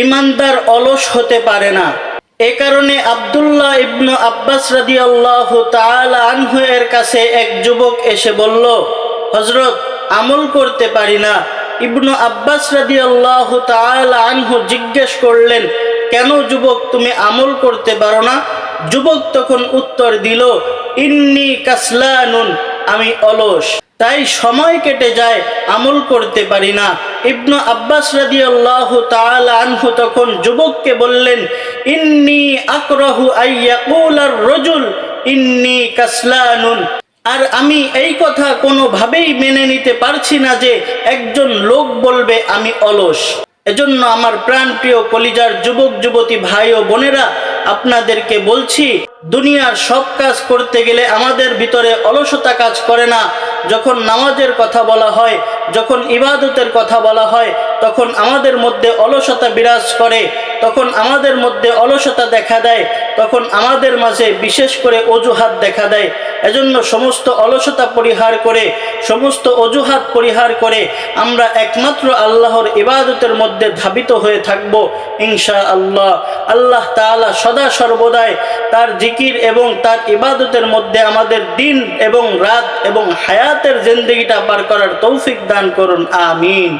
ইমানদার অলস হতে পারে না। এ কারণে আব্দুল্লাহ ইবনু আব্বাস রাদিয়াল্লাহু তাআলা আনহু এর কাছে এক যুবক এসে বলল, হযরত, আমল করতে পারি না। ইবনু আব্বাস রাদিয়াল্লাহু তাআলা আনহু জিজ্ঞেস করলেন, কেন যুবক, তুমি আমল করতে পারো না? যুবক তখন উত্তর দিল, ইন্নী কাসলানুন, আমি অলস, তাই সময় কেটে যায়, আমল করতে পারি না। ইবনু আব্বাস রাদিয়াল্লাহু তাআলা আনহু তখন যুবককে বললেন, ইন্নী আকরাহু আইয়াকুলার রাজুল ইন্নী কাসলানুন, আর আমি এই কথা কোনোভাবেই মেনে নিতে পারছি না যে একজন লোক বলবে আমি অলস। এজন্য আমার প্রাণপ্রিয় কলিজার যুবক যুবতী ভাই ও বোনেরা, আপনাদেরকে বলছি, দুনিয়ার সব কাজ করতে গেলে আমাদের ভিতরে অলসতা কাজ করে না। যখন নামাজের কথা বলা হয়, যখন ইবাদতের কথা বলা হয়, তখন আমাদের মধ্যে অলসতা বিরাজ করে, তখন আমাদের মধ্যে অলসতা দেখা দেয়, তখন আমাদের মাঝে বিশেষ করে অজুহাত দেখা দেয়। এজন্য সমস্ত অলসতা পরিহার করে, সমস্ত অজুহাত পরিহার করে আমরা একমাত্র আল্লাহর ইবাদতের মধ্যে ধাবিত হয়ে থাকব ইনশাআল্লাহ। আল্লাহ তাআলা সদা সর্বদাই তার জিকির এবং তার ইবাদতের মধ্যে আমাদের দিন এবং রাত এবং হায়াতের জিন্দেগিটা পার করার তৌফিক দান করুন, আমিন।